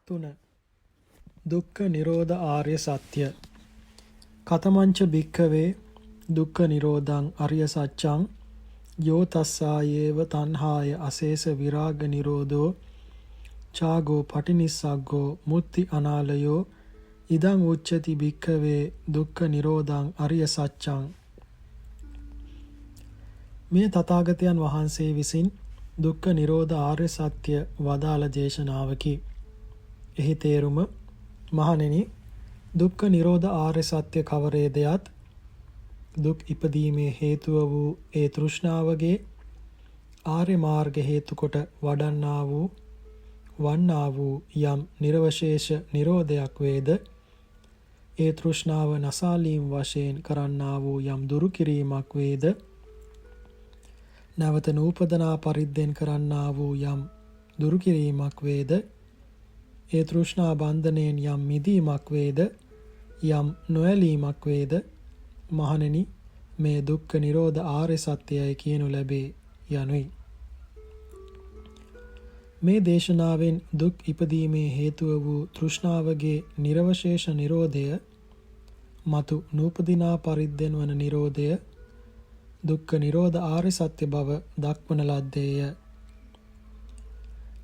3. දුක්ඛ නිරෝධ ආර්ය සත්‍ය. කතමංච භික්ඛවේ දුක්ඛ නිරෝධං අරිය සත්‍යං යෝ තස්සායේව තණ්හාය අශේෂ විරාග නිරෝධෝ චාගෝ පටිනිස්සග්ගෝ මුත්‍ති අනාලයෝ ඉදං උච්චති භික්ඛවේ දුක්ඛ නිරෝධං අරිය සත්‍යං. මේ තථාගතයන් වහන්සේ විසින් දුක්ඛ නිරෝධ ආර්ය සත්‍ය වදාළ දේශනාවකි. එහි තේරුම මහණෙනි, දුක්ඛ නිරෝධ ආර්ය සත්‍ය කවරේදයත් දුක් ඉපදීමේ හේතුව වූ ඒ තෘෂ්ණාවගේ ආර්ය මාර්ග හේතු කොට වඩන්නා වූ යම් නිර්වශේෂ නිරෝධයක් වේද, ඒ තෘෂ්ණාව නසාලීම් වශයෙන් කරන්නා වූ යම් දුරු කිරීමක් වේද, නැවත නූපදනා පරිද්දෙන් කරන්නා වූ යම් දුරු කිරීමක් වේද, ඒ තෘෂ්ණා බන්ධනයෙන් යම් මිදීමක් වේද, යම් නොඇලීමක් වේද, මහණෙනි, මේ දුක්ඛ නිරෝධ ආර්ය සත්‍යයයි කියනු ලැබේ යනුයි. මේ දේශනාවෙන් දුක් ඉපදීමේ හේතුව වූ තෘෂ්ණාවගේ නිර්වශේෂ නිරෝධය, මතු නූපදිනා පරිද්දෙන් වන නිරෝධය, දුක්ඛ නිරෝධ ආර්ය සත්‍ය බව දක්වන ලද්දේය.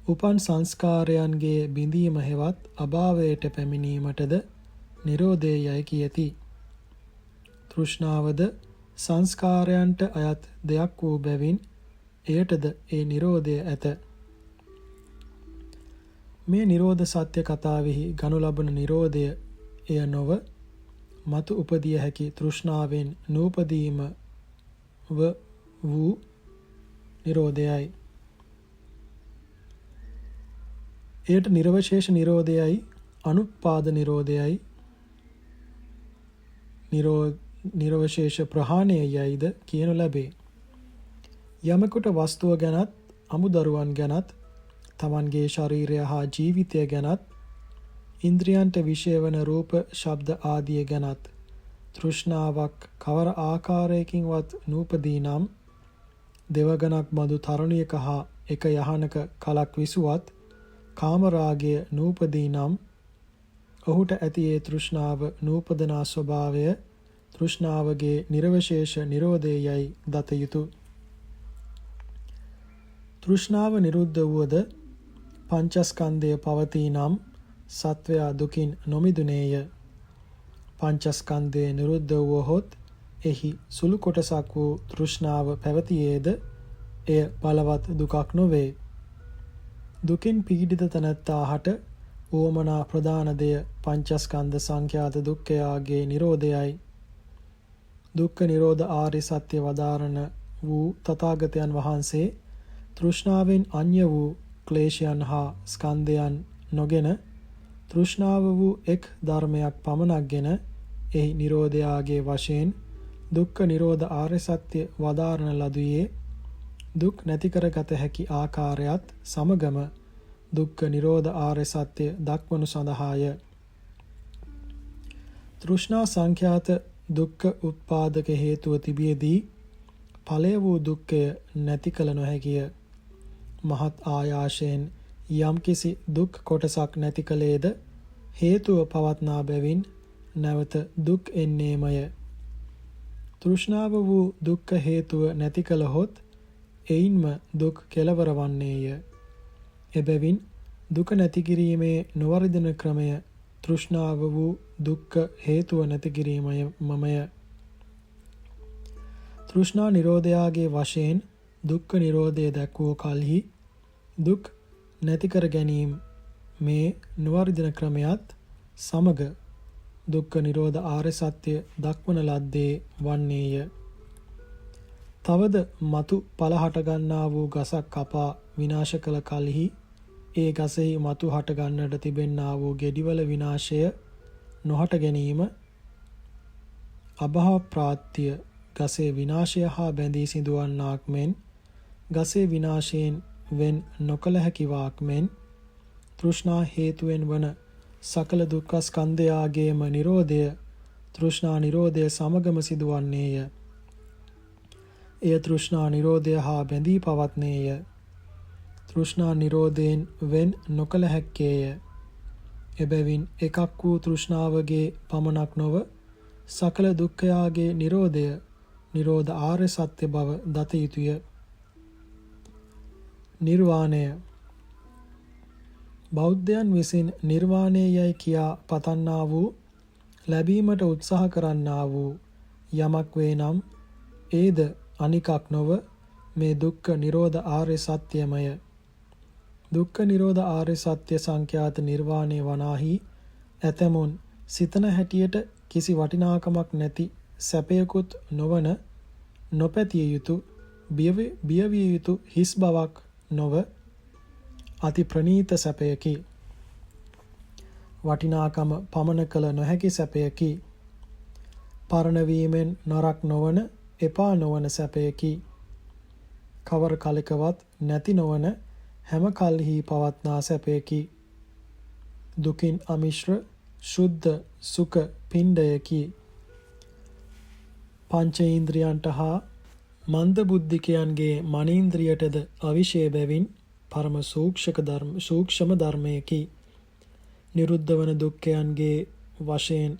උපන් සංස්කාරයන්ගේ බිඳීම හෙවත් අභාවයට පැමිණීමටද නිරෝධය යයි කියති. තෘෂ්ණාවද සංස්කාරයන්ට අයත් දෙයක් වූ බැවින් එයටද ඒ නිරෝධය ඇත. මේ නිරෝධ සත්‍ය කතාවෙහි ගනු ලබන නිරෝධය එය නොව මතු උපදිය හැකි තෘෂ්ණාවෙන් නූපදීම වූ නිරෝධයයි. එයට නිර්වශේෂ නිරෝධයයි අනුත්පාද නිරෝධයයි නිර්වශේෂ ප්‍රහාණයයිද කියනු ලැබේ. යමෙකුට වස්තුව ගැනත් අමුදරුවන් ගැනත් තමන්ගේ ශරීරය හා ජීවිතය ගැනත් ඉන්ද්‍රියන්ට විෂය වන රූප ශබ්ද ආදිය ගැනත් තෘෂ්ණාවක් කවර ආකාරයකින්වත් නූපදී නම්, දෙවගණක් බඳු තරුණියක හා එක යහනක කලක් විසුවත් කාමරාගය නූපදී නම්, ඔහුට ඇති ඒ තෘෂ්ණාව නූපදනා ස්වභාවය තෘෂ්ණාවගේ නිර්වශේෂ නිරෝධයයි දත යුතු. තෘෂ්ණාව නිරුද්ධ වුවද පංචස්කන්ධය පවතී නම් සත්වයා දුකින් නොමිදුනේය. පංචස්කන්ධය නිරුද්ධ වුවහොත් එහි සුළු කොටසක් වූ තෘෂ්ණාව පැවතියේද එය බලවත් දුකක් නොවේ. දුකින් පීඩිත තැනැත්තාහට උවමනා ප්‍රධාන දෙය පංචස්කන්ධ සංඛ්‍යාත දුක්ඛයාගේ නිරෝධයයි. දුක්ඛ නිරෝධ ආර්ය සත්‍ය වදාරණ වූ තථාගතයන් වහන්සේ තෘෂ්ණාවෙන් අන්‍ය වූ ක්ලේශයන් හා ස්කන්ධයන් නොගෙන තෘෂ්ණාව වූ එක් ධර්මයක් පමණක්ගෙන එහි නිරෝධයාගේ වශයෙන් දුක්ඛ නිරෝධ ආර්ය සත්‍ය වදාරණ ලදුවේ දුක් නැති කරගත හැකි ආකාරයත් සමගම දුක්ඛ නිරෝධ ආර්ය සත්‍ය දක්වනු සඳහාය. තෘෂ්ණා සංඛ්‍යාත දුක්ඛ උත්පාදක හේතුව තිබියදී ඵලය වූ දුක්ඛය නැති කල නොහැකිය. මහත් ආයාසයෙන් යම්කිසි දුක් කොටසක් නැති කලේද හේතුව පවත්නා බැවින් නැවත දුක් එන්නේමය. තෘෂ්ණාව වූ දුක්ඛ හේතුව නැති කලහොත් එයින්ම දුක් කෙලවර වන්නේය. එබැවින් දුක නැති කිරීමේ නොවර්ධන ක්‍රමය තෘෂ්ණාව වූ දුක්ඛ හේතුව නැති කිරීමමය. තෘෂ්ණා නිරෝධයාගේ වශයෙන් දුක්ඛ නිරෝධය දැක්වූ කල්හි දුක් නැති කර ගැනීම මේ නොවර්ධන ක්‍රමයත් සමග දුක්ඛ නිරෝධ ආර්ය සත්‍ය දක්වන ලද්දේ වන්නේය. තවද මතු ඵල හටගන්නා වූ ගසක් කපා විනාශ කළ කල්හි ඒ ගසෙහි මතු හට ගන්නට තිබෙන්නා වූ ගෙඩිවල විනාශය නොහට ගැනීම අභව ප්‍රාත්‍ය ගසේ විනාශය හා බැඳී සිදුවන්නාක් මෙන් ගසේ විනාශයෙන් වෙන් නොකළ හැකිවාක් මෙන් තෘෂ්ණා හේතුවෙන් වන සකල දුක්ඛ ස්කන්ධයාගේම නිරෝධය තෘෂ්ණා නිරෝධය සමගම සිදුවන්නේය. එය තෘෂ්ණා නිරෝධය හා බැඳී පවත්නේය. තෘෂ්ණා නිරෝධයෙන් වෙන් නොකළ හැක්කේය. එබැවින් එකක් වූ තෘෂ්ණාවගේ පමණක් නොව සකල දුක්ඛයාගේ නිරෝධය නිරෝධ ආර්ය සත්‍ය බව දත යුතුය. නිර්වාණය බෞද්ධයන් විසින් නිර්වාණය යයි කියා පතන්නා වූ ලැබීමට උත්සාහ කරන්නා වූ යමක් වේ නම් ඒද අනිකක් නොව මේ දුක්ඛ නිරෝධ ආර්ය සත්‍යමය. දුක්ඛ නිරෝධ ආර්ය සත්‍ය සංඛ්‍යාත නිර්වාණය වනාහි ඇතමුන් සිතන හැටියට කිසි වටිනාකමක් නැති සැපයකුත් නොවන නොපැතිය යුතු බියවිය යුතු හිස් බවක් නොව අති ප්‍රණීත සැපයකි. වටිනාකම පමන කළ නොහැකි සැපයකි. පරණ වීමෙන් නරක් නොවන එපා නොවන සැපයකි. කවර කලකවත් නැති නොවන හැම කල්හි පවත්නා සැපයකි. දුකින් අමිශ්‍ර ශුද්ධ සුඛ පිණ්ඩයකි. පංචේන්ද්‍රයන්ට හා මන්ද බුද්ධිකයන්ගේ මනේන්ද්‍රියටද අවිෂය බැවින් පරම සූක්ෂම ධර්මයකි. නිරුද්ධ වන දුක්ඛයන්ගේ වශයෙන්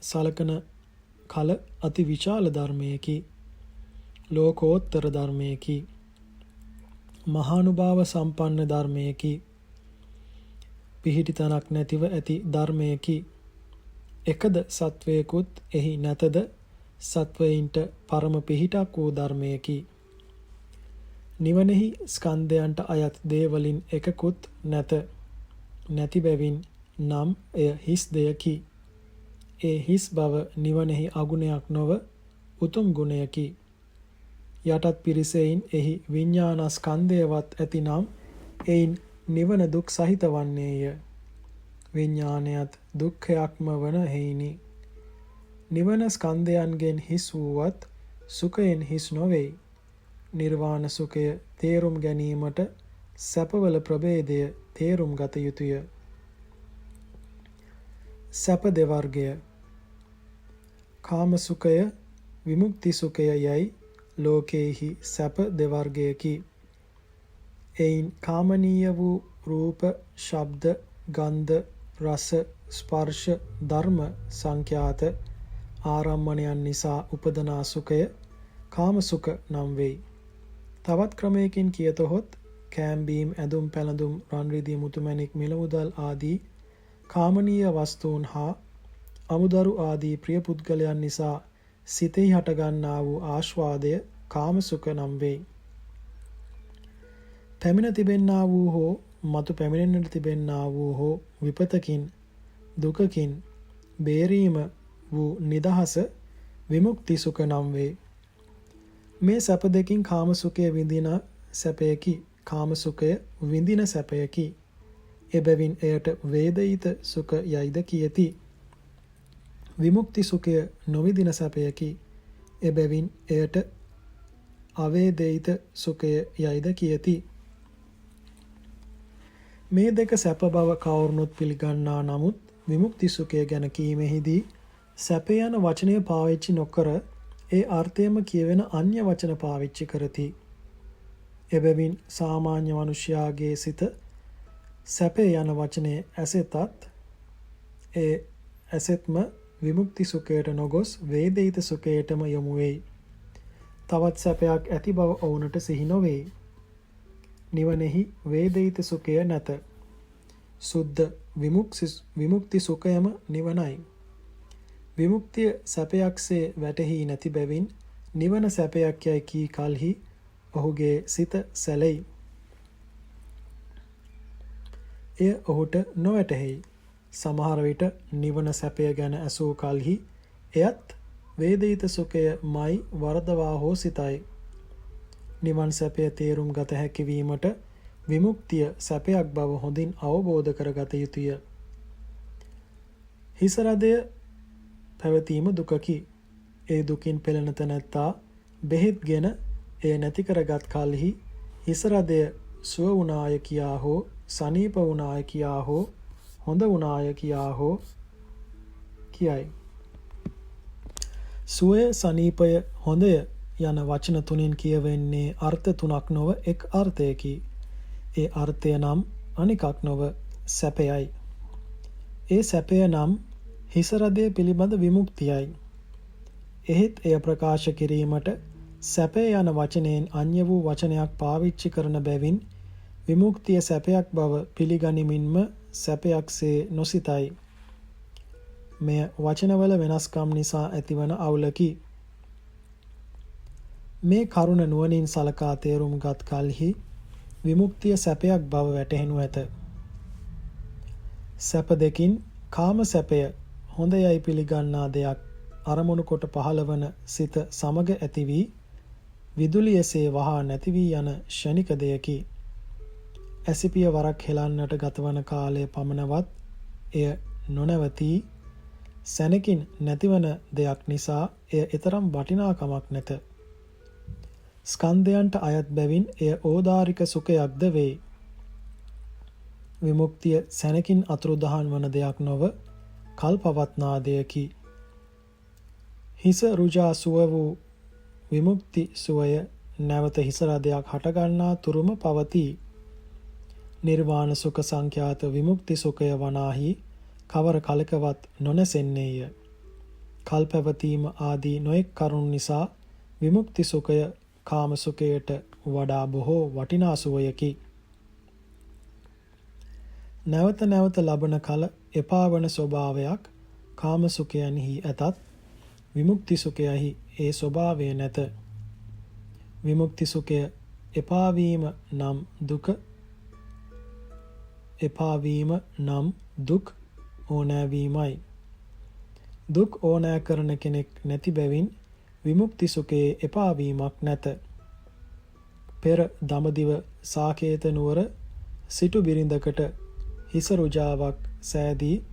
සලකන කල අති විශාල ධර්මයකි. ලෝකෝත්තර ධර්මයකි. මහානුභාව සම්පන්න ධර්මයකි. පිහිටි තනක් නැතිව ඇති ධර්මයකි. එකද සත්වයකුත් එහි නැතද සත්වයින්ට පරම පිහිටක් වූ ධර්මයකි. නිවනෙහි ස්කන්ධයන්ට අයත් දේවලින් එකකුත් නැත. නැති බැවින් නම් එය හිස් දෙයකි. ඒ හිස් බව නිවනෙහි අගුණයක් නොව උතුම් ගුණයකි. යටත් පිරිසෙයින් එහි විඤ්ඤාණස්කන්ධයවත් ඇතිනම් එයින් නිවන දුක් සහිත වන්නේය. විඤ්ඤාණයත් දුක්ඛයක්ම වන හේිනි. නිවන ස්කන්ධයන්ගෙන් හිස් වූවත් සුඛයෙන් හිස් නොවේ. නිර්වාණ සුඛය තේරුම් ගැනීමට සැපවල ප්‍රභේදය තේරුම් ගත යුතුය. සැප දෙවර්ගය කාම සුඛය විමුක්ති සුඛය යයි ලෝකේහි සැප දෙවර්ගයකි. එයින් කාමනීය වූ රූප, ශබ්ද, ගන්ධ, රස, ස්පර්ශ, ධර්ම සංඛ්‍යාත ආරම්මණයන් නිසා උපදනා සුඛය කාම සුඛ නම් වෙයි. තවත් ක්‍රමයකින් කියතොත් කෑම්බීම්, ඇඳුම් පැළඳුම්, රන් රිදී, මුතුමැණික්, මිල මුදල් ආදී කාමනීය වස්තුන් හා අමුදරු ආදී ප්‍රිය පුද්ගලයන් නිසා සිතෙහි හටගන්නා වූ ආස්වාදය කාම සුඛ නම් වෙයි. පැමිණ තිබෙන්නා වූ හෝ මතු පැමිණෙන්නට තිබෙන්නා වූ හෝ විපතකින් දුකකින් බේරීම වූ නිදහස විමුක්ති සුඛ නම් වේ. මේ සැප දෙකින් කාම සුඛය විඳින සැපයකි. කාම සුඛය විඳින සැපයකි. එබැවින් එයට වේදිත සුඛ යයිද කියති. විමුක්ති සුඛය නොවිදින සැපයකි. එබැවින් එයට අවේදිත සුඛය යයිද කියති. මේ දෙක සැප බව කවුරුනොත් පිළිගන්නා නමුත් විමුක්ති සුඛය ගැන කීමෙහිදී සැප යන වචනය පාවිච්චි නොකර ඒ අර්ථයම කියවෙන අන්‍ය වචන පාවිච්චි කරති. එබැවින් සාමාන්‍ය මනුෂ්‍යයාගේ සිත සැපේ යන වචනේ ඇසෙතත් ඒ ඇසෙත්ම විමුක්ති සුඛයට නොගොස් වේදිත සුඛයටම යොමු වෙයි. තවත් සැපයක් ඇති බව ඔවුනට සිහි නොවේ. නිවනෙහි වේදිත සුඛය නැත. සුද්ධ විමුක්ති සුඛයම නිවනයි. විමුක්තිය සැපයක්සේ වැටහි නැති බැවින් නිවන සැපයක් යයි කී කලෙහි ඔහුගේ සිත සැලෙයි. එය ඔහුට නොවැටහෙයි. සමහර විට නිවන සැපය ගැන ඇසූ කලෙහි එයත් වේදිත සුඛයමයි වරදවා හෝ සිතයි. නිවන් සැපය තේරුම් ගත හැකි වීමට විමුක්තිය සැපයක් බව හොඳින් අවබෝධ කරගත යුතුය. හිස රදය පැවතීම දුකකි. ඒ දුකින් පෙළෙන තැනැත්තා බෙහෙත්ගෙන එය නැති කරගත් කලෙහි හිස රදය සුව වුණාය කියා හෝ සනීප වුණාය කියා හෝ හොඳ වුණාය කියා හෝ කියයි. සුවය, සනීපය, හොඳය යන වචන තුنين කියවෙන්නේ අර්ථ තුනක් නොව එක් අර්ථයකි. ඒ අර්ථය නම් අනිකක් නොව සැපයයි. ඒ සැපය නම් හිසරදය පිළිබඳ විමුක්තියයි. එහෙත් එය ප්‍රකාශ කිරීමට සැපය යන වචනයෙන් අන්‍ය වූ වචනයක් පාවිච්චි කරන බැවින් විමුක්තිය සැපයක් බව පිළිගනිමින්ම සැපයක්සේ නොසිතයි. මෙය වචනවල වෙනස්කම් නිසා ඇතිවන අවුලකි. මේ කරුණ නුවණින් සලකා තේරුම් ගත් කලෙහි විමුක්තිය සැපයක් බව වැටහෙනු ඇත. සැප දෙකින් කාම සැපය හොඳ යයි පිළිගන්නා දෙයක් අරමුණු කොට පහළවන සිත සමග ඇති වී විදුලියසේ වහා නැති වී යන ෂණික දෙයකි. ඇසිපිය වරක් හෙලන්නට ගතවන කාලය පමණවත් එය නොනවතී සැනකින් නැතිවන දෙයක් නිසා එය ඊතරම් වටිනාකමක් නැත. ස්කන්ධයන්ට අයත් බැවින් එය ඕදාරික සුඛයක්ද වේ. විමුක්තිය සැනකින් අතුරුදහන් වන දෙයක් නොව කල්පවත්නා දෙයකි. හිස රුජා සුව වූ විමුක්ති සුවය නැවත හිස රදයක් හටගන්නා තුරුම පවතී. නිර්වාණ සුඛ සංඛ්‍යාත විමුක්ති සුඛය වනාහි කවර කලකවත් නොනැසෙන්නේය. කල්පවතීම ආදී නොඑක් කරුණු නිසා විමුක්ති සුඛය කාම සුඛයට වඩා බොහෝ වටිනා සුවයකි. නැවත නැවත ලබන කල එපා වන ස්වභාවයක් කාම සුඛයන්හි ඇතත් විමුක්ති සුඛයෙහි ඒ ස්වභාවය නැත. විමුක්ති සුඛය එපා වීම නම් දුක් ඕනෑවීමයි. දුක් ඕනෑ කරන කෙනෙක් නැති බැවින් විමුක්ති සුඛයේ එපා වීමක් නැත. පෙර දඹදිව සාකේත නුවර සිටු බිරිඳකට හිස රුජාවක් සෑදී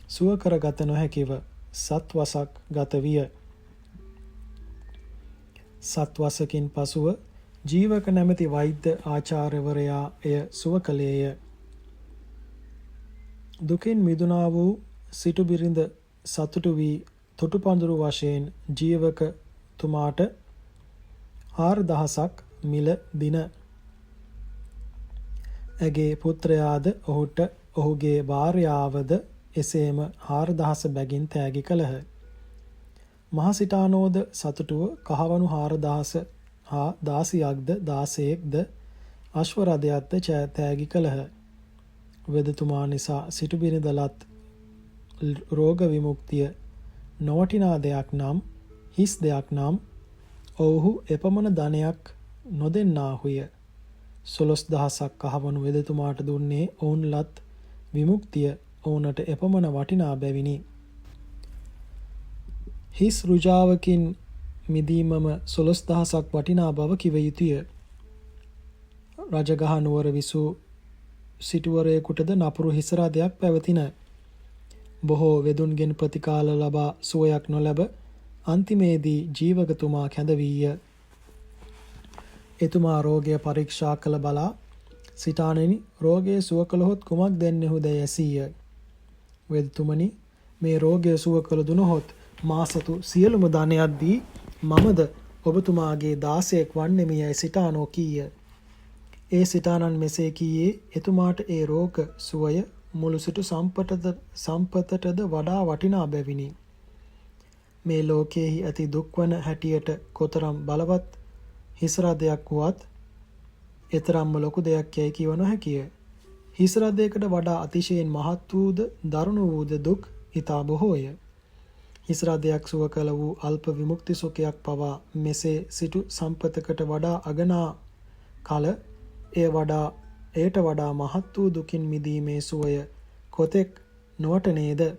සුව කරගත නොහැකිව සත්වසක් ගත විය. සත්වසකින් පසුව ජීවක නැමැති වෛද්‍ය ආචාර්යවරයා එය සුව කළේය. දුකින් මිදුණා වූ සිටු බිරිඳ සතුටු වී තොටුපඳුරු වශයෙන් ජීවක තුමාට 4000ක් මිල දින. ඇගේ පුත්‍රයාද ඔහුට ඔහුගේ භාර්යාවද එසේම 4000 බැගින් තෑගි කළහ. මහසිටානෝද සතුටුව කහවණු 4000 හා 16ක්ද 16ක්ද අශ්ව රථයක්ද තෑගි කළහ. වෙදතුමා නිසා සිටු බිරිඳලත් රෝග විමුක්තිය නොවටිනා දෙයක් නම් හිස් දෙයක් නම් ඔවුහු එපමණ ධනයක් නොදෙන්නාහුය. 16000ක් කහවණු වෙදතුමාට දුන්නේ ඔවුන්ලත් විමුක්තිය ඔවුනට එපමණ වටිනා බැවිනි. හිස් රුජාවකින් මිදීමම 16000ක් වටිනා බව කිව යුතුය. රජගහ නුවර විසූ සිටුවරයෙකුටද නපුරු හිස රදයක් පැවතින. බොහෝ වෙදුන්ගෙන් ප්‍රතිකාල ලබා සුවයක් නොලැබ අන්තිමේදී ජීවකතුමා කැඳ වීය. එතුමා රෝගය පරීක්ෂා කළ බලා සිටානෙනි රෝගය සුව කළහොත් කුමක් දෙන්නෙහුද ඇසීය. වෙදතුමනි මේ රෝගය සුව කළ දුනහොත් මා සතු සියලුම ධනයක් දී මමද ඔබතුමාගේ දාසයෙක් වන්නෙමි යයි සිටානෝ කීය. ඒ සිටානන් මෙසේ කීයේ එතුමාට ඒ රෝග සුවය මුළු සිටු සම්පතටද වඩා වටිනා බැවිනි. මේ ලෝකයෙහි ඇති දුක්වන හැටියට කොතරම් බලවත් හිස් රදයක් වුවත් එතරම්ම ලොකු දෙයක් යැයි කිව නොහැකිය. හිස් රදයකට වඩා අතිශයින් මහත් වූද දරුණු වූද දුක් ඉතා බොහෝය. හිස් රදයක් සුව කළ වූ අල්ප විමුක්ති සුඛයක් පවා මෙසේ සිටු සම්පතකට වඩා අගනා කල එයට වඩා මහත් වූ දුකින් මිදීමේ සුවය කොතෙක් නොවටනේද?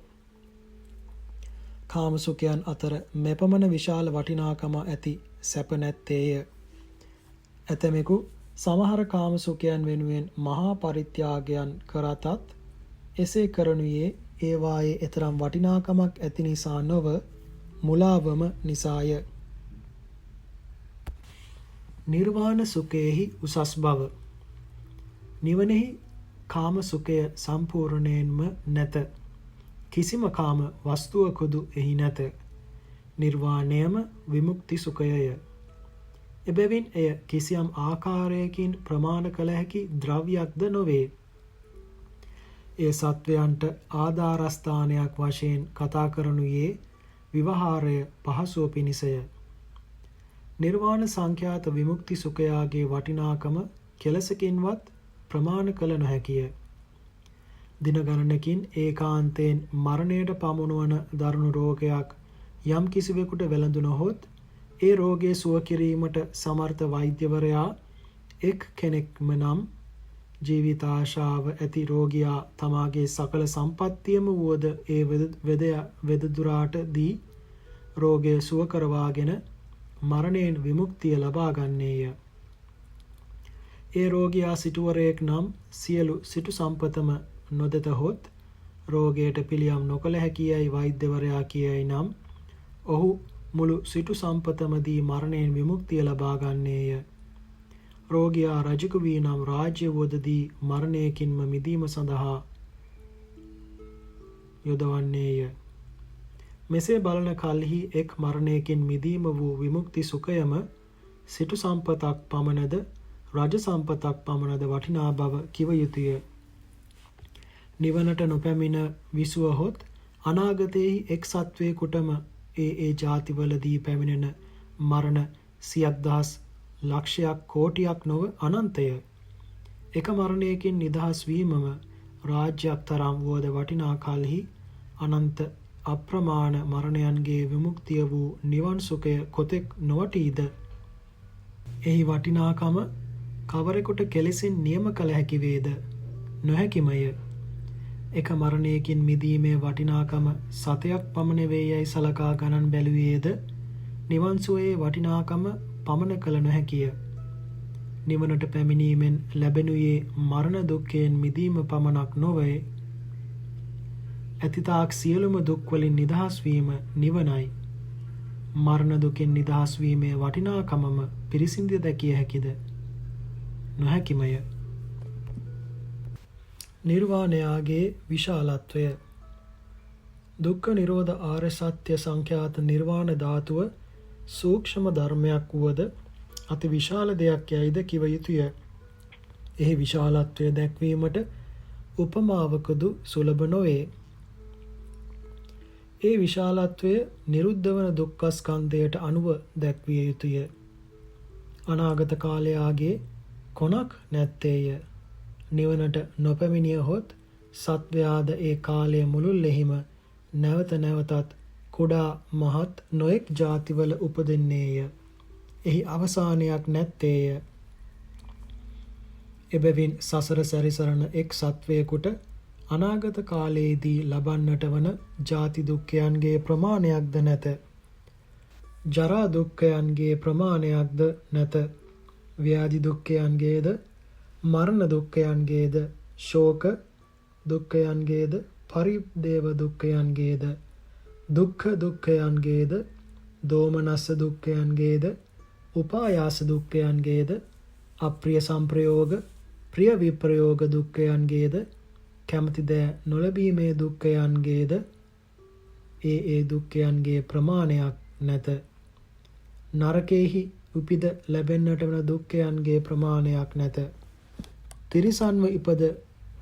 කාම සුඛයන් අතර මෙපමණ විශාල වටිනාකම ඇති සැප නැත්තේය. ඇතමෙකු සමහර කාම සුඛයන් වෙනුවෙන් මහා පරිත්‍යාගයන් කරතත් එසේ කරනුයේ ඒවායේ එතරම් වටිනාකමක් ඇති නිසා නොව මුලාවම නිසාය. නිර්වාණ සුඛයෙහි උසස් බව. නිවනෙහි කාම සුඛය සම්පූර්ණයෙන්ම නැත. කිසිම කාම වස්තුවකුදු එහි නැත. නිර්වාණයම විමුක්ති සුඛයය. එබැවින් එය කිසියම් ආකාරයකින් ප්‍රමාණ කළ හැකි ද්‍රව්‍යයක්ද නොවේ. ඒ සත්වයන්ට ආධාරස්ථානයක් වශයෙන් කතා කරනුයේ විවහාරය පහසුව පිණිසය. නිර්වාණ සංඛ්‍යාත විමුක්ති සුඛයාගේ වටිනාකම කෙලසකින්වත් ප්‍රමාණ කළ නොහැකිය. දින ගණනකින් ඒකාන්තයෙන් මරණයට පමුණුවන දරුණු රෝගයක් යම් කිසිවෙකුට වැළඳුනහොත් ඒ රෝගය සුව කිරීමට සමර්ථ වෛද්‍යවරයා එක් කෙනෙක්ම නම් ජීවිතාශාව ඇති රෝගියා තමාගේ සකල සම්පත්තියම වුවද ඒ වෙදදුරාට දී රෝගය සුව කරවාගෙන මරණයෙන් විමුක්තිය ලබා ගන්නේය. ඒ රෝගියා සිටුවරයෙක් නම් සියලු සිටු සම්පතම නොදෙතහොත් රෝගයට පිළියම් නොකළ හැකියයි වෛද්‍යවරයා කියයි නම් ඔහු මුළු සිටු සම්පතම දී මරණයෙන් විමුක්තිය ලබා ගන්නේය. රෝගියා රජෙකු වී නම් රාජ්‍ය වුවද දී මරණයකින්ම මිදීම සඳහා යොදවන්නේය. මෙසේ බලන කල්හි එක් මරණයකින් මිදීම වූ විමුක්ති සුඛයම සිටු සම්පතක් පමණද රජ සම්පතක් පමණද වටිනා බව කිව යුතුය. නිවනට නොපැමිණ විසුවහොත් අනාගතයෙහි එක් සත්වයෙකුටම ඒ ජාතිවලදී පැමිණෙන මරණ සියක් දහස් ලක්ෂයක් කෝටියක් නොව අනන්තය. එක මරණයකින් නිදහස් වීමම රාජ්‍යයක් තරම් වුවද වටිනා කල්හි අනන්ත අප්‍රමාණ මරණයන්ගේ විමුක්තිය වූ නිවන් සුඛය කොතෙක් නොවටීද? එහි වටිනාකම කවරෙකුට කෙලෙසින් නියම කළ හැකි වේද? නොහැකිමය. එක මරණයකින් මිදීමේ වටිනාකම සතයක් පමණ වේ යයි සලකා ගණන් බැලුවේද නිවන් සුවයේ වටිනාකම පමණ කළ නොහැකිය. නිවනට පැමිණීමෙන් ලැබෙනුයේ මරණ දුක්ඛයෙන් මිදීම පමණක් නොවේ. ඇතිතාක් සියලුම දුක්වලින් නිදහස් වීම නිවනයි. මරණ දුකෙන් නිදහස් වීමේ වටිනාකමම පිරිසිඳ දැකිය හැකිද? නොහැකිමය. නිර්වාණයාගේ විශාලත්වය. දුක්ඛ නිරෝධ ආර්ය සත්‍ය සංඛ්‍යාත නිර්වාණ ධාතුව සූක්ෂම ධර්මයක් වුවද අති විශාල දෙයක් යයිද කිව යුතුය. එහි විශාලත්වය දැක්වීමට උපමාවකදු සුලභ නොවේ. ඒ විශාලත්වය නිරුද්ධ වන දුක්ඛ ස්කන්ධයට අනුව දැක්විය යුතුය. අනාගත කාලයාගේ කොනක් නැත්තේය. නිවනට නොපැමිණියහොත් සත්වයාද ඒ කාලය මුළුල්ලෙහිම නැවත නැවතත් කුඩා මහත් නොයෙක් ජාතිවල උපදින්නේය. එහි අවසානයක් නැත්තේය. එබැවින් සසර සැරිසරන එක් සත්වයෙකුට අනාගත කාලයේදී ලබන්නට වන ජාති දුක්ඛයන්ගේ ප්‍රමාණයක්ද නැත. ජරා දුක්ඛයන්ගේ ප්‍රමාණයක්ද නැත. ව්‍යාධි දුක්ඛයන්ගේද මරණ දුක්ඛයන්ගේද ශෝක දුක්ඛයන්ගේද පරිදේව දුක්ඛයන්ගේද දුක්ඛ දුක්ඛයන්ගේද දෝමනස්ස දුක්ඛයන්ගේද උපායාස දුක්ඛයන්ගේද අප්‍රිය සංප්‍රයෝග ප්‍රිය විප්‍රයෝග දුක්ඛයන්ගේද කැමති දෑ නොලැබීමේ දුක්ඛයන්ගේද ඒ දුක්ඛයන්ගේ ප්‍රමාණයක් නැත. නරකයේහි උපිද ලැබෙන්නට වන දුක්ඛයන්ගේ ප්‍රමාණයක් නැත. තිරිසන්ව ඉපද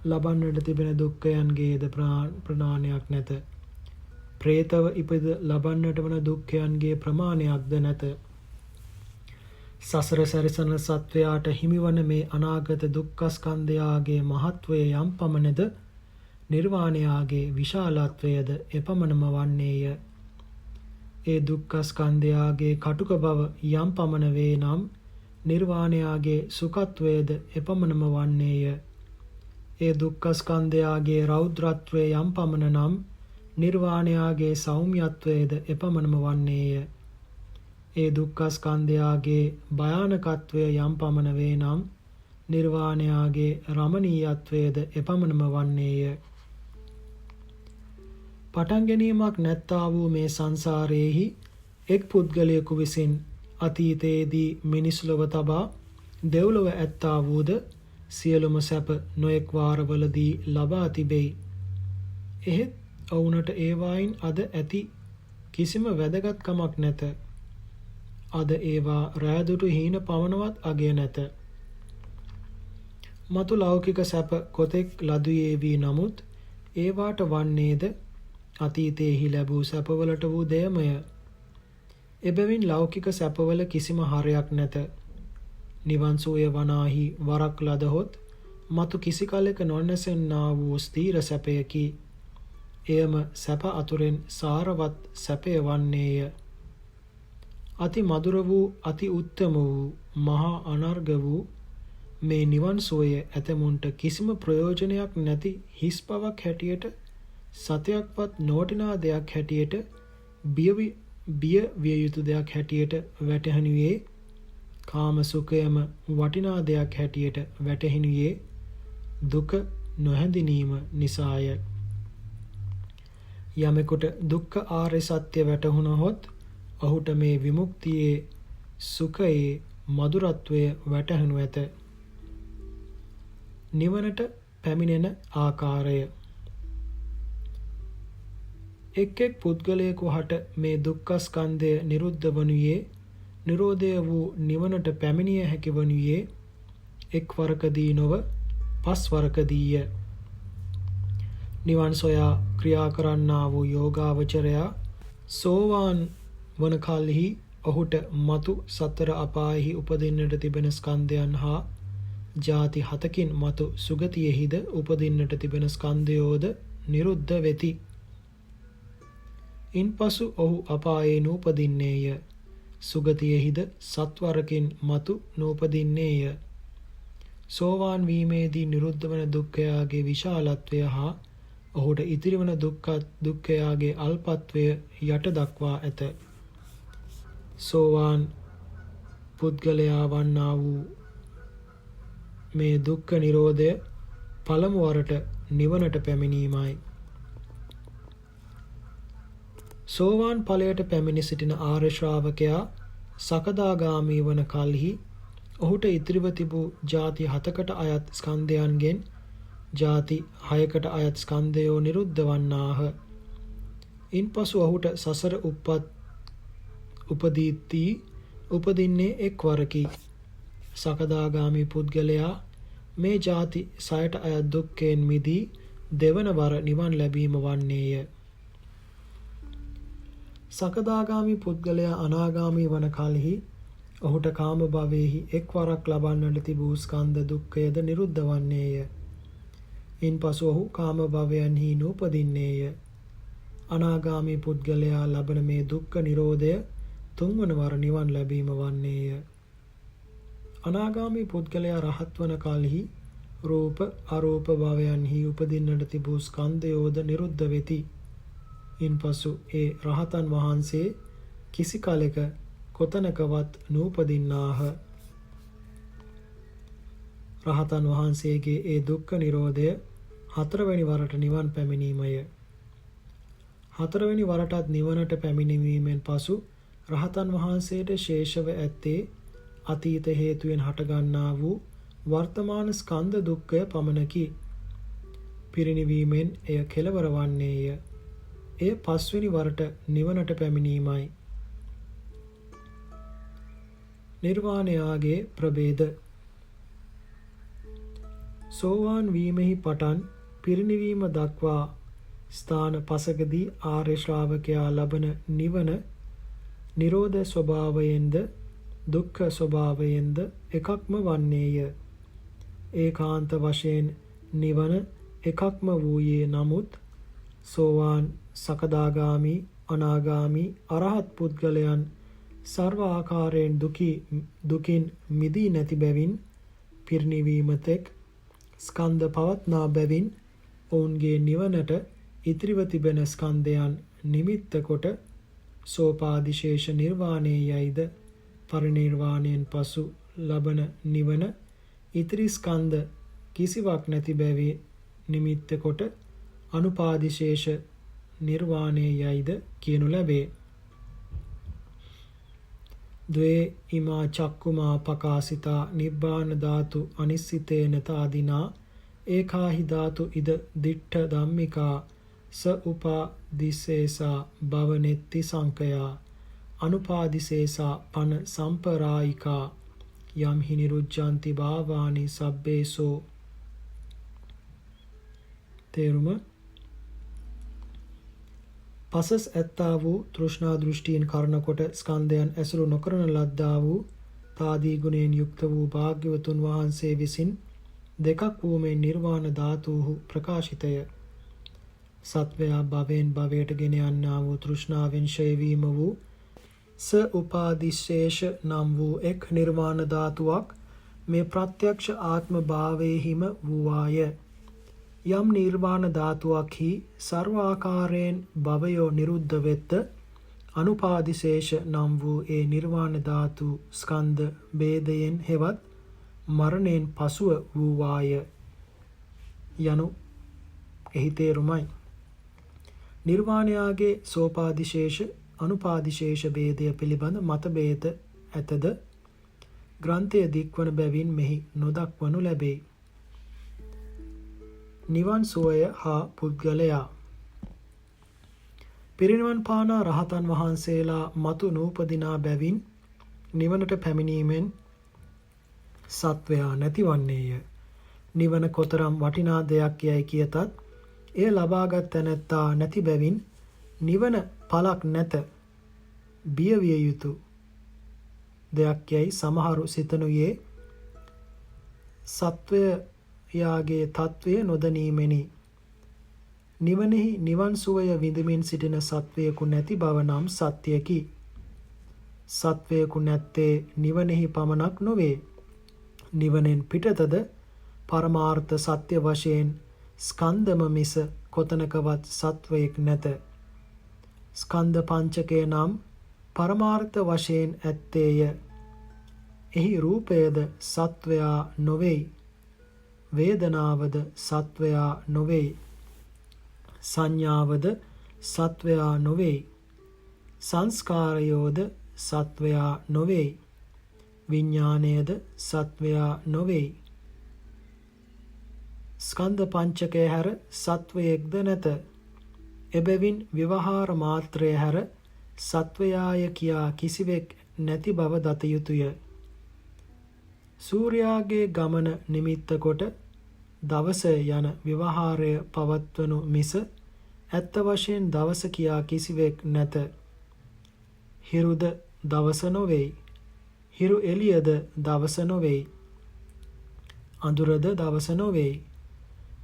ලබන්නට තිබෙන දුක්ඛයන්ගේද ප්‍රමාණයක් නැත. ප්‍රේතව ඉපද ලබන්නට වන දුක්ඛයන්ගේ ප්‍රමාණයක්ද නැත. සසර සැරිසන සත්වයාට හිමිවන මේ අනාගත දුක්ඛ ස්කන්ධයාගේ මහත්වය යම් පමණද නිර්වාණයාගේ විශාලත්වයද එපමණම වන්නේය. ඒ දුක්ඛ ස්කන්ධයාගේ කටුක බව යම් පමණ වේ නම් නිර්වාණයාගේ සුඛත්වයද එපමණම වන්නේය. ඒ දුක්ඛ ස්කන්ධයාගේ රෞද්‍රත්වය යම් පමණ නම් නිර්වාණයාගේ සෞම්‍යත්වයද එපමණම වන්නේය. ඒ දුක්ඛ ස්කන්ධයාගේ භයානකත්වය යම් පමණ වේ නම් නිර්වාණයාගේ රමණීයත්වයද එපමණම වන්නේය. පටන් ගැනීමක් නැත්තා වූ මේ සංසාරයේහි එක් පුද්ගලයෙකු විසින් අතීතයේදී මිනිස් ලොව තබා දෙව්ලොව ඇත්තා වූද සියලුම සැප නොඑක් වාරවලදී ලබා තිබෙයි. එහෙත් ඔවුනට ඒවායින් අද ඇති කිසිම වැදගත්කමක් නැත. අද ඒවා රෑදුටු හීන පවණවත් අගය නැත. මතු ලෞකික සැප කොතෙක් ලදුයේ වී නමුත් ඒවාට වන්නේද අතීතයේහි ලැබූ සැපවලට වූ දෙයමය. එබැවින් ලෞකික සැපවල කිසිම හරයක් නැත. නිවන් සෝය වනාහි වරක් ලදහොත් මතු කිසි කලෙක නොනැසෙන්නා වූ ස්ථීර සැපයකි. එයම සැප අතුරෙන් සාරවත් සැපය වන්නේය. අති මధుර වූ අති උත්තම වූ මහා අනර්ග වූ මේ නිවන් සෝය ඇතමුන්ට කිසිම ප්‍රයෝජනයක් නැති හිස් බවක් හැටියට, සතයක්වත් නොවටිනා දෙයක් හැටියට, බිය විය යුතු දෙයක් හැටියට වැටහෙනුයේ, කාම සුඛයම වටිනා දෙයක් හැටියට වැටහෙනුයේ දුක නොහැඳිනීම නිසාය. යමෙකුට දුක්ඛ ආර්ය සත්‍ය වැටහුණහොත් ඔහුට මේ විමුක්තියේ සුඛයේ මధుරත්වය වැටහෙනු ඇත. නිවනට පැමිණෙන ආකාරය. එක් එක් පුද්ගලයෙකු හට මේ දුක්ඛස්කන්ධය නිරුද්ධ වනුයේ, නිරෝධය වූ නිවනට පැමිණිය හැකි වනුයේ එක් වරකදී නොව පස් වරකදීය. නිවන් සොයා ක්‍රියා කරන්නා වූ යෝගාවචරයා සෝවාන් වන කල්හි ඔහුට මතු සතර අපායෙහි උපදින්නට තිබෙන ස්කන්ධයන් හා ජාති 7කින් මතු සුගතියෙහිද උපදින්නට තිබෙන ස්කන්ධයෝද නිරුද්ධ වෙති. ඉන්පසු ඔහු අපායේ නූපදින්නේය. සුගතියෙහිද සත්වරකින් මතු නූපදින්නේය. සෝවාන් වීමේදී නිරුද්ධ වන දුක්ඛයාගේ විශාලත්වය හා ඔහුට ඉතිරිවන දුක්ඛයාගේ අල්පත්වය යට දක්වා ඇත. සෝවාන් පුද්ගලයා වන්නා වූ මේ දුක්ඛ නිරෝධය පළමු වරට නිවනට පැමිණීමයි. සෝවාන් ඵලයට පැමිණි සිටින ආර්ය ශ්‍රාවකයා සකදාගාමී වන කල්හි ඔහුට ඉතිරිව තිබූ ජාති 7කට අයත් ස්කන්ධයන්ගෙන් ජාති 6කට අයත් ස්කන්ධයෝ නිරුද්ධ වන්නාහ. ඉන්පසු ඔහුට සසර උපදින්නේ එක් වරකි. සකදාගාමී පුද්ගලයා මේ ජාති 6ට අයත් දුක්ඛයෙන් මිදී දෙවන වර නිවන් ලැබීම වන්නේය. සකදාගාමී පුද්ගලයා අනාගාමී වන කල්හි ඔහුට කාම භවයේහි එක් වරක් ලබන්නට තිබූ ස්කන්ධ දුක්ඛයද නිරුද්ධ වන්නේය. ඉන්පසු ඔහු කාම භවයන්හි නූපදින්නේය. අනාගාමී පුද්ගලයා ලබන මේ දුක්ඛ නිරෝධය තුන්වන වර නිවන් ලැබීම වන්නේය. අනාගාමී පුද්ගලයා රහත් වන කල්හි රූප අරූප භවයන්හි උපදින්නට තිබූ ස්කන්ධයෝද නිරුද්ධ වෙති. ඉන්පසු ඒ රහතන් වහන්සේ කිසි කලෙක කොතනකවත් නූපදින්නාහ. රහතන් වහන්සේගේ ඒ දුක්ඛ නිරෝධය හතරවෙනි වරට නිවන් පැමිණීමය. හතරවෙනි වරටත් නිවනට පැමිණීමෙන් පසු රහතන් වහන්සේට ශේෂව ඇත්තේ අතීත හේතුවෙන් හටගන්නා වූ වර්තමාන ස්කන්ධ දුක්ඛය පමණකි. පිරිනිවීමෙන් එය කෙලවර වන්නේය. එය පස්වෙනි වරට නිවනට පැමිණීමයි. නිර්වාණයාගේ ප්‍රභේද. සෝවාන් වීමෙහි පටන් පිරිනිවීම දක්වා ස්ථාන පසකදී ආර්ය ශ්‍රාවකයා ලබන නිවන නිරෝධ ස්වභාවයෙන්ද දුක්ඛ ස්වභාවයෙන්ද එකක්ම වන්නේය. ඒකාන්ත වශයෙන් නිවන එකක්ම වූයේ නමුත් සෝවාන් සකදාගාමි අනාගාමි අරහත් පුද්ගලයන් සර්ව ආකාරයෙන් දුකින් මිදී නැති බැවින් පිරිනිවීම තෙක් ස්කන්ධ පවත්නා බැවින් ඔවුන්ගේ නිවනට ඉතිරිව තිබෙන ස්කන්ධයන් නිමිත්ත කොට සෝපාදිශේෂ නිර්වාණය යයිද පරිනිර්වාණයෙන් පසු ලබන නිවන ඉතිරි ස්කන්ධ කිසිවක් නැති බැවි නිමිත්ත කොට අනුපාදිශේෂ නිර්වාණය යයිද කියනු ලැබේ. ද්වේ ඉමා චක්කුමා පකාසිතා නිබ්බාන ධාතු අනිස්සිතේන තාදිනා ඒකාහි ධාතු ඉද දිට්ඨ ධම්මිකා ස උපාදිසේසා භවනෙත්ති සංකයා අනුපාදිසේසා පන සම්පරායිකා යම් හි නිරුද්ධාන්ති භාවානි සබ්බේසෝ. තේරුම පසස් ඇත්තා වූ තෘෂ්ණා දෘෂ්ටීන් කරනකොට ස්කන්ධයන් ඇසුරු නොකරන ලද්දා වූ තාදී ගුණයෙන් යුක්ත වූ භාග්‍යවතුන් වහන්සේ විසින් දෙකක් වූ මේ නිර්වාණ ධාතුහු ප්‍රකාශිතය. සත්වයා භවයෙන් භවයට ගෙන යන්නා වූ තෘෂ්ණාවෙන් ක්ෂය වීම වූ ස උපාදිශේෂ නම් වූ එක් නිර්වාණ ධාතුවක් මේ ප්‍රත්‍යක්ෂ ආත්ම භාවයේහිම වූවාය. යම් නිර්වාණ ධාතුවක්හි සර්වාකාරයෙන් භවයෝ නිරුද්ධ වෙත්ත අනුපාදිශේෂ නම් වූ ඒ නිර්වාණ ධාතු ස්කන්ධ ભેදයෙන් හෙවත් මරණයෙන් පසුව වූවාය යනු එහි තේරුමයි. නිර්වාණයාගේ සෝපාදිශේෂ අනුපාදිශේෂ ભેදය පිළිබඳ මතභේද ඇතද ග්‍රන්ථය දික්වන බැවින් මෙහි නොදක්වනු ලැබේ. නිවන් සුවය හා පුද්ගලයා පිරිනිවන් පානා රහතන් වහන්සේලා මතු නූපදිනා බැවින් නිවනට පැමිණීමෙන් සත්වයා නැතිවන්නේය. නිවන කොතරම් වටිනා දෙයක් යැයි කියතත් එය ලබාගත් තැනැත්තා නැති බැවින් නිවන පලක් නැත බියවිය යුතු දෙයක් යැයි සමහරු සිතනුයේ සත්වයාගේ තත්ත්වය නොදනීමෙනි. නිවනෙහි නිවන් සුවය විඳමින් සිටින සත්වයකු නැති බව නම් සත්‍යයකි. සත්වයකු නැත්තේ නිවනෙහි පමණක් නොවේ. නිවනෙන් පිටතද පරමාර්ථ සත්‍ය වශයෙන් ස්කන්ධම මිස කොතනකවත් සත්වයෙක් නැත. ස්කන්ධ පංචකය නම් පරමාර්ථ වශයෙන් ඇත්තේය. එහි රූපයද සත්වයා නොවේයි. වේදනාවද සත්වයා නොවේයි. සංඥාවද සත්වයා නොවේයි. සංස්කාරයෝද සත්වයා නොවේයි. විඥානයද සත්වයා නොවේයි. ස්කන්ධ පංචකය හැර සත්වයෙක්ද නැත. එබැවින් ව්‍යවහාර මාත්‍රය හැර සත්වයාය කියා කිසිවෙක් නැති බව දත යුතුය. සූර්යාගේ ගමන නිමිත්ත කොට දවස යන ව්‍යවහාරය පවත්වනු මිස ඇත්ත වශයෙන් දවස කියා කිසිවෙක් නැත. හිරුද දවස නොවේයි. හිරු එළියද දවස නොවේයි. අඳුරද දවස නොවේයි.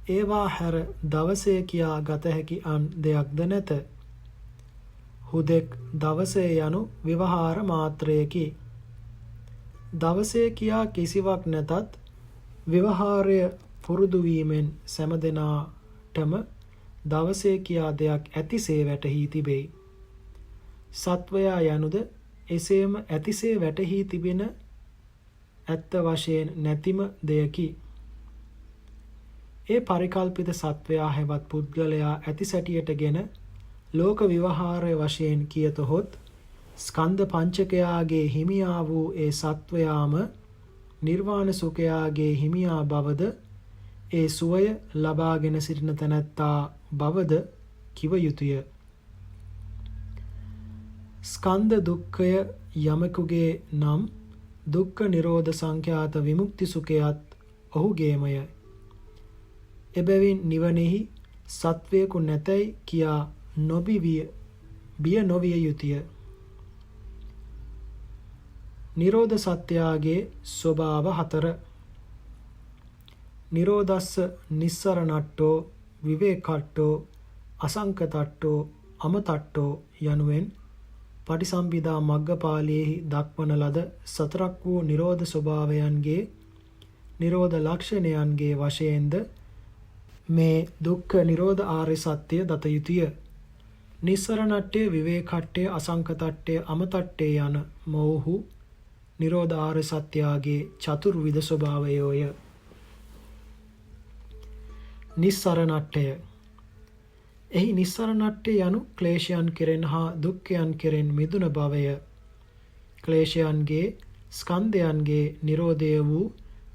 ඒවා හැර දවසය කියා ගත හැකි අන් දෙයක්ද නැත. හුදෙක් දවසය යනු ව්‍යවහාර මාත්‍රයකි. දවසය කියා කිසිවක් නැතත් ව්‍යවහාරය පුරුදු වීමෙන් සෑම දෙනාටම දවසය කියා දෙයක් ඇතිසේ වැටහී තිබේ. සත්වයා යනුද එසේම ඇතිසේ වැටහී තිබෙන ඇත්ත වශයෙන් නැතිම දෙයකි. ඒ පරිකල්පිත සත්වයා හෙවත් පුද්ගලයා ඇති සැටියටගෙන ලෝක විවහාරය වශයෙන් කියතොත් ස්කන්ධ පංචකයාගේ හිමියා වූ ඒ සත්වයාම නිර්වාණ සුඛයාගේ හිමියා බවද ඒ සුවය ලබාගෙන සිටින තැනැත්තා බවද කිව යුතුය. ස්කන්ධ දුක්ඛය යමකුගේ නම් දුක්ඛ නිරෝධ සංඛ්‍යාත විමුක්ති සුඛයත් ඔහුගේමය. එබැවින් නිවනෙහි සත්වයකු නැතැයි කියා බිය නොවිය යුතුය. නිරෝධ සත්‍යයාගේ ස්වභාව 4. නිරෝධස්ස නිස්සරණට්ඨෝ විවේකට්ඨෝ අසංකතට්ඨෝ අමතට්ඨෝ යනුවෙන් පටිසම්භිදා මග්ගපාළියේහි දක්වන ලද සතරක් වූ නිරෝධ ස්වභාවයන්ගේ නිරෝධ ලක්ෂණයන්ගේ වශයෙන්ද මේ දුක්ඛ නිරෝධ ආර්ය සත්‍ය දත යුතුය. නිස්සරණට්ඨය විවේකට්ඨය අසංකතට්ඨය අමතට්ඨය යන මොහු නිරෝධ ආර්ය සත්‍යයේ චතුර්විධ ස්වභාවයෝය. නිස්සරණට්ඨය එහි නිස්සරණට්ඨය යනු ක්ලේශයන් කෙරෙන් හා දුක්ඛයන් කෙරෙන් මිදුන බවය. ක්ලේශයන්ගේ ස්කන්ධයන්ගේ නිරෝධය වූ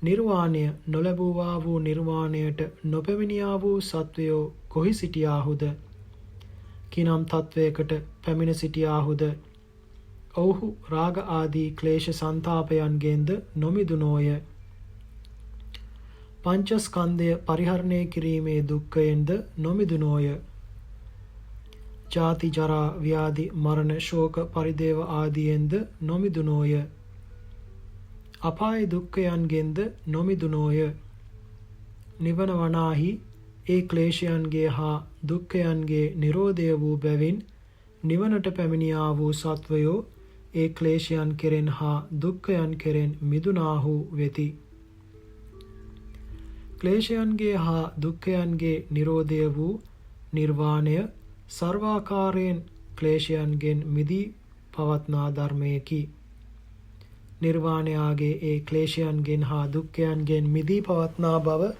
නිර්වාණය නොලැබුවා වූ නිර්වාණයට නොපැමිණියා වූ සත්වයෝ කොහි සිටියාහුද? කිනම් තත්වයකට පැමිණ සිටියාහුද? ඔව්හු රාග ආදී ක්ලේශ සංතාපයන්ගෙන්ද නොමිදුනෝය. පංචස්කන්ධය පරිහරණය කිරීමේ දුක්ඛයෙන්ද නොමිදුනෝය. ජාති ජරා ව්‍යාධි මරණ ශෝක පරිදේව ආදියෙන්ද නොමිදුනෝය. අපාය දුක්ඛයන්ගෙන්ද නොමිදුනෝය. නිවන වනාහි ඒ ක්ලේශයන්ගේ හා දුක්ඛයන්ගේ නිරෝධය වූ බැවින් නිවනට පැමිණියා වූ සත්වයෝ ඒ ක්ලේශයන් කෙරෙන් හා දුක්ඛයන් කෙරෙන් මිදුනාහු වෙති. ක්ලේශයන්ගේ හා දුක්ඛයන්ගේ නිරෝධය වූ නිර්වාණය සර්වාකාරයෙන් ක්ලේශයන්ගෙන් මිදී පවත්නා ධර්මයකි. නිර්වාණයාගේ ඒ ක්ලේශයන්ගෙන් හා දුක්ඛයන්ගෙන් මිදී පවත්නා බව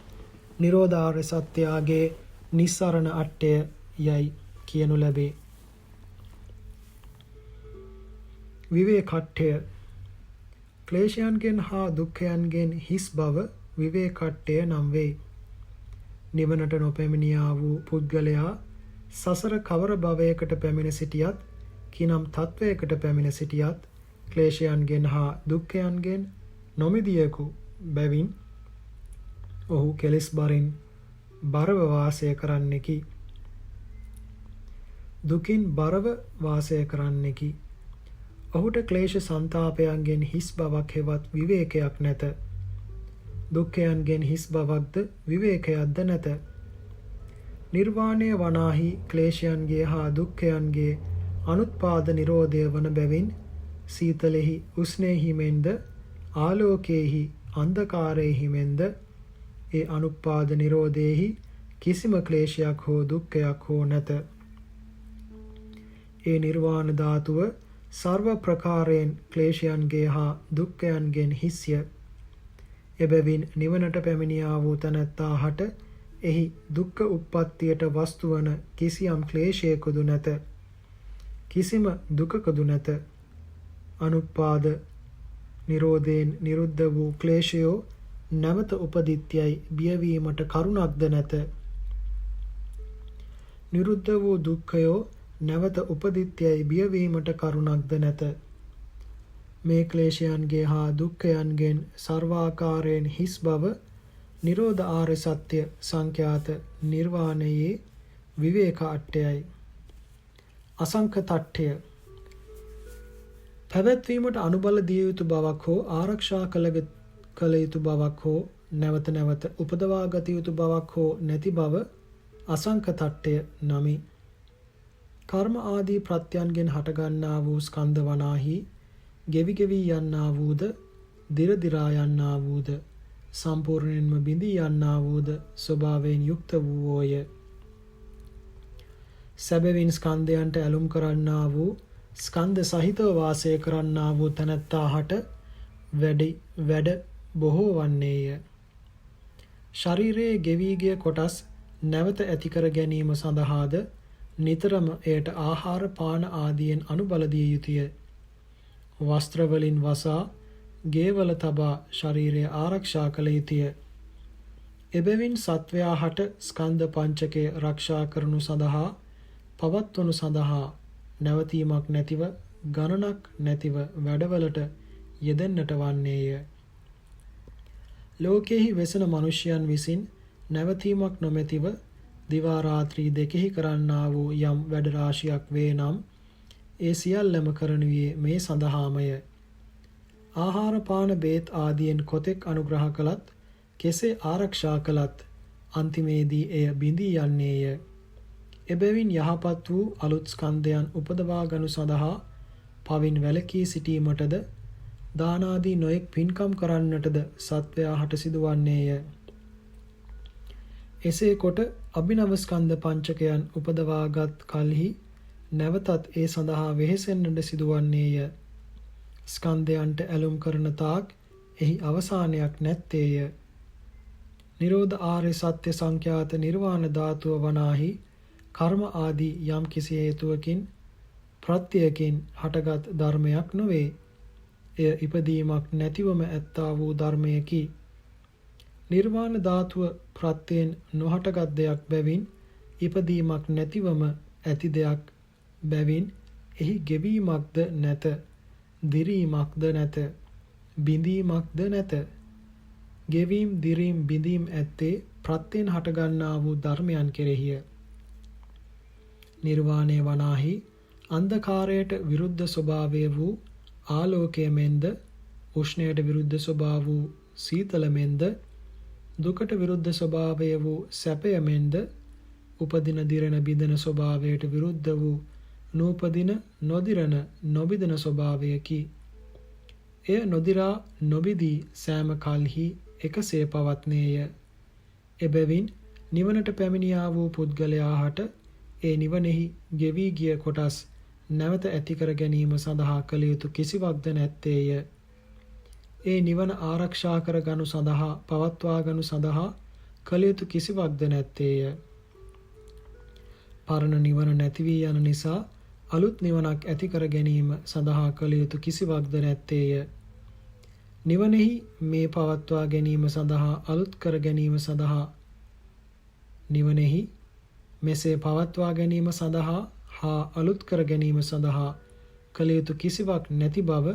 නිරෝධාර්ය සත්‍යයේ නිස්සරණ අට්ඨය යයි කියනු ලැබේ. විවේකට්ඨය ක්ලේශයන්ගෙන් හා දුක්ඛයන්ගෙන් හිස් බව විවේකට්ඨය නම් වේ. නිවනට නොපැමිණියා වූ පුද්ගලයා සසර කවර භවයකට පැමිණ සිටියත් කිනම් තත්වයකට පැමිණ සිටියත් ක්ලේශයන්ගෙන් හා දුක්ඛයන්ගෙන් නොමිදියකු බැවින් ඔහු කෙලෙස් බරින් බරව වාසය කරන්නෙකි. දුකින් බරව වාසය කරන්නෙකි. ඔහුට ක්ලේශ සංතාපයන්ගෙන් හිස් බවක් හෙවත් විවේකයක් නැත. දුක්ඛයන්ගෙන් හිස් බවක්ද විවේකයක්ද නැත. නිර්වාණය වනාහි ක්ලේශයන්ගේ හා දුක්ඛයන්ගේ අනුත්පාද නිරෝධය වන බැවින් සීතලෙහි උස්නේහි මෙන්ද ආලෝකයේහි අන්ධකාරයේහි මෙන්ද ඒ අනුත්පාද නිරෝධයේහි කිසිම ක්ලේශයක් හෝ දුක්ඛයක් හෝ නැත. ඒ නිර්වාණ ධාතුව සර්ව ප්‍රකාරයෙන් ක්ලේශයන්ගේ හා දුක්ඛයන්ගෙන් හිස්ය. එබැවින් නිවනට පැමිණියා වූ තැනැත්තාහට එහි දුක්ඛ උප්පත්තියට වස්තු වන කිසියම් ක්ලේශයකුදු නැත. කිසිම දුකකදු නැත. අනුත්පාද නිරෝධයෙන් නිරුද්ධ වූ ක්ලේශයෝ නැවත උපදිත්‍යයි බියවීමට කරුණක්ද නැත. නිරුද්ධ වූ දුක්ඛයෝ නැවත උපදිත්‍යයි බියවීමට කරුණක්ද නැත. මේ ක්ලේශයන්ගේ හා දුක්ඛයන්ගෙන් සර්වාකාරයෙන් හිස් බව නිරෝධ ආර්ය සත්‍ය සංඛ්‍යාත නිර්වාණයේ විවේක අට්ඨයයි. අසංඛ තට්ඨය පැවැත්වීමට අනුබල දිය යුතු බවක් හෝ ආරක්ෂා කළ යුතු බවක් හෝ නැවත නැවත උපදවා ගත යුතු බවක් හෝ නැති බව අසංඛ තට්ඨය නමි. කර්ම ආදී ප්‍රත්‍යයන්ගෙන් හටගන්නා වූ ස්කන්ධ වනාහි ගෙවි ගෙවි යන්නා වූද දිර දිරා යන්නා වූද සම්පූර්ණයෙන්ම බිඳී යන්නා වූද ස්වභාවයෙන් යුක්ත වූවෝය. සැබවින් ස්කන්ධයන්ට ඇලුම් කරන්නා වූ ස්කන්ධ සහිතව වාසය කරන්නා වූ තැනැත්තාහට වැඩ බොහෝ වන්නේය. ශරීරයේ ගෙවී ගිය කොටස් නැවත ඇති කර ගැනීම සඳහාද නිතරම එයට ආහාර පාන ආදියෙන් අනුබල දිය යුතුය. වස්ත්‍ර වලින් වසා ගේවල තබා ශරීරය ආරක්ෂා කළ යුතුය. එබැවින් සත්වයා හට ස්කන්ධ පංචකය ආරක්ෂා කරනු සඳහා පවත්වනු සඳහා නැවතීමක් නැතිව ගණනක් නැතිව වැඩවලට යෙදෙන්නට වන්නේය. ලෝකෙහි වෙසෙන මනුෂ්‍යයන් විසින් නැවතීමක් නොමැතිව දිවා රාත්‍රී දෙකෙහි කරන්නා වූ යම් වැඩ රාශියක් වේ නම් ඒ සියල්ලම කරනුයේ මේ සඳහාමය. ආහාර පාන බේත් ආදියෙන් කොතෙක් අනුග්‍රහ කළත් කෙසේ ආරක්ෂා කළත් අන්තිමේදී එය බිඳී යන්නේය. එබැවින් යහපත් වූ අලුත් ස්කන්ධයන් උපදවා ගනු සඳහා පවින් වැළකී සිටීමටද දාන ආදී නොයෙක් පින්කම් කරන්නටද සත්වයා හට සිදුවන්නේය. එසේ කොට අභිනව ස්කන්ධ පංචකයන් උපදවාගත් කලෙහි නැවතත් ඒ සඳහා වෙහෙසෙන්නට සිදුවන්නේය. ස්කන්ධයන්ට ඇලුම් කරන තාක් එහි අවසානයක් නැත්තේය. නිරෝධ ආර්ය සත්‍ය සංඛ්‍යාත නිර්වාණ ධාතුව වනාහි කර්ම ආදී යම් කිසි හේතුවකින් ප්‍රත්‍යයකින් හටගත් ධර්මයක් නොවේ. එය ඉපදීමක් නැතිවම ඇත්තා වූ ධර්මයකි. නිර්වාණ ධාතුව ප්‍රත්‍යයෙන් නොහටගත් දෙයක් බැවින් ඉපදීමක් නැතිවම ඇති දෙයක් බැවින් එහි ගෙවීමක්ද නැත, දිරීමක්ද නැත, බිඳීමක්ද නැත. ගෙවීම, දිරීම, බිඳීම ඇත්තේ ප්‍රත්‍යයෙන් හටගන්නා වූ ධර්මයන් කෙරෙහිය. නිර්වාණය වනාහි අන්ධකාරයට විරුද්ධ ස්වභාවය වූ ආලෝකය මෙන්ද උෂ්ණයට විරුද්ධ ස්වභාව වූ සීතල මෙන්ද දුකට විරුද්ධ ස්වභාවය වූ සැපය මෙන්ද උපදින දිරණ බිඳෙන ස්වභාවයට විරුද්ධ වූ නූපදින නොදිරණ නොබිදෙන ස්වභාවයකි. එය නොදිරා නොබිදී සෑම කල්හි එකසේ පවත්නේය. එබැවින් නිවනට පැමිණියා වූ පුද්ගලයා හට ඒ නිවනෙහි ගෙවී ගිය කොටස් නැවත ඇති කර ගැනීම සඳහා කළ යුතු කිසිවක්ද නැත්තේය. ඒ නිවන ආරක්ෂා කර ගනු සඳහා පවත්වා ගනු සඳහා කළ යුතු කිසිවක්ද නැත්තේය. පරණ නිවන නැති වී යන නිසා අලුත් නිවනක් ඇති කර ගැනීම සඳහා කළ යුතු කිසිවක්ද නැත්තේය. නිවනෙහි මේ පවත්වා ගැනීම සඳහා අලුත් කර ගැනීම සඳහා නිවනෙහි මෙසේ පවත්වා ගැනීම සඳහා හා අලුත් කර ගැනීම සඳහා කළ යුතු කිසිවක් නැති බව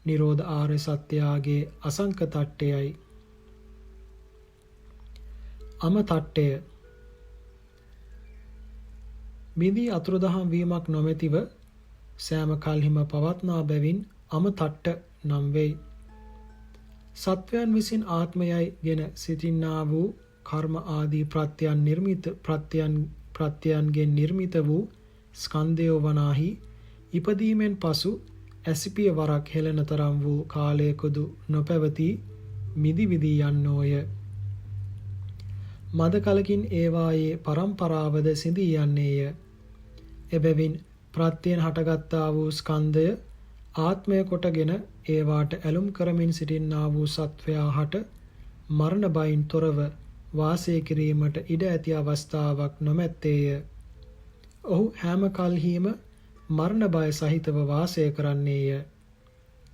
නිරෝධ ආර්ය සත්‍යයේ අසංක තට්ටයයි. අම තට්ටය බිඳී අතුරුදහන් වීමක් නොමැතිව සෑම කල්හිම පවත්නා බැවින් අම තට්ට නම් වෙයි. සත්වයන් විසින් ආත්මයයි ගෙන සිටින්නා වූ කර්ම ආදී ප්‍රත්‍යයන්ගෙන් නිර්මිත වූ ස්කන්ධයෝ වනාහි ඉපදීමෙන් පසු ඇසිපිය වරක් හෙළන තරම් වූ කාලයකදු නොපැවති මිදි විදී යන්නෝය. මද කලකින් ඒවායේ පරම්පරාවද සිඳී යන්නේය. එබැවින් ප්‍රත්‍යයෙන් හටගත්තා වූ ස්කන්ධය ආත්මය කොටගෙන ඒවාට ඇලුම් කරමින් සිටින්නා වූ සත්වයා හට මරණ බයින් තොරව වාසය කිරීමට ඉඩ ඇති අවස්ථාවක් නොමැත්තේය. ඔහු හැම කල්හිම මරණ බය සහිතව වාසය කරන්නේය.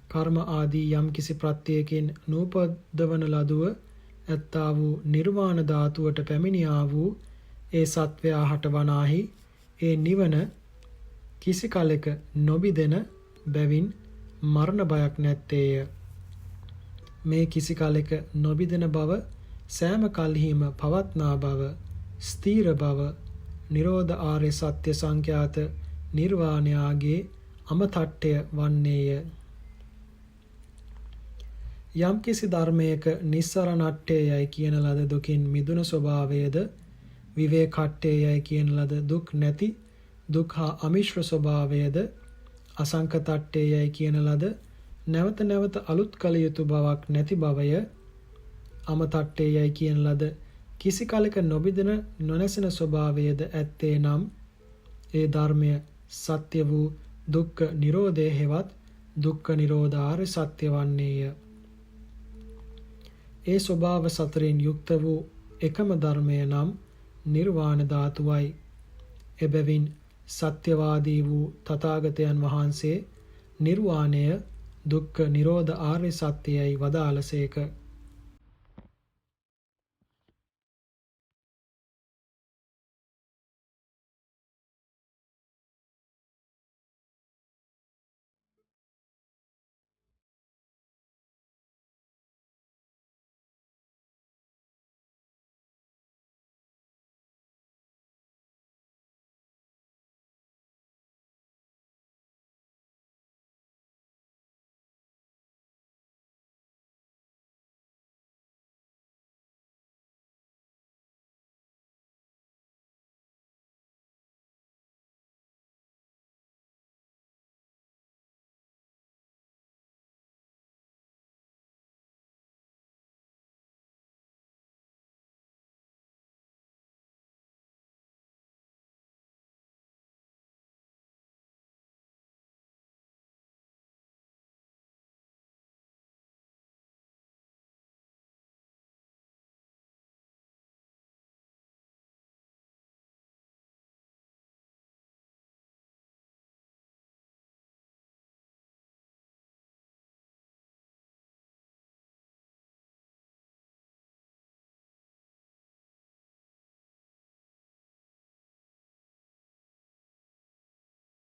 කර්ම ආදී යම් කිසි ප්‍රත්‍යයකින් නූපදවන ලදුව ඇත්තා වූ නිර්වාණ ධාතුවට පැමිණියා වූ ඒ සත්වයා හට වනාහි ඒ නිවන කිසි කලෙක නොබිදෙන බැවින් මරණ බයක් නැත්තේය. මේ කිසි කලෙක නොබිදෙන බව සෑම කල්හිම පවත්නා බව ස්ථීර බව නිරෝධ ආර්ය සත්‍ය සංඛ්‍යාත නිර්වාණයාගේ අමතට්ටය වන්නේය. යම් කිසි ධර්මයක නිස්සරණට්ටයයි කියන ලද දුකින් මිදුන ස්වභාවයද විවේකට්ටයයි කියන ලද දුක් නැති දුක් හා අමිශ්‍ර ස්වභාවයද අසංකතට්ටයයි කියන ලද නැවත නැවත අලුත් කළ යුතු බවක් නැති බවය අමතට්ටයයි කියන ලද කිසි කලක නොබිදෙන නොනැසෙන ස්වභාවයද ඇත්තේ නම් ඒ ධර්මය සත්‍ය වූ දුක්ඛ නිරෝධය හෙවත් දුක්ඛ නිරෝධ ආර්ය සත්‍ය වන්නේය. ඒ ස්වභාව සතරෙන් යුක්ත වූ එකම ධර්මය නම් නිර්වාණ ධාතුවයි. එබැවින් සත්‍යවාදී වූ තථාගතයන් වහන්සේ නිර්වාණය දුක්ඛ නිරෝධ ආර්ය සත්‍යයයි වදාළසේක.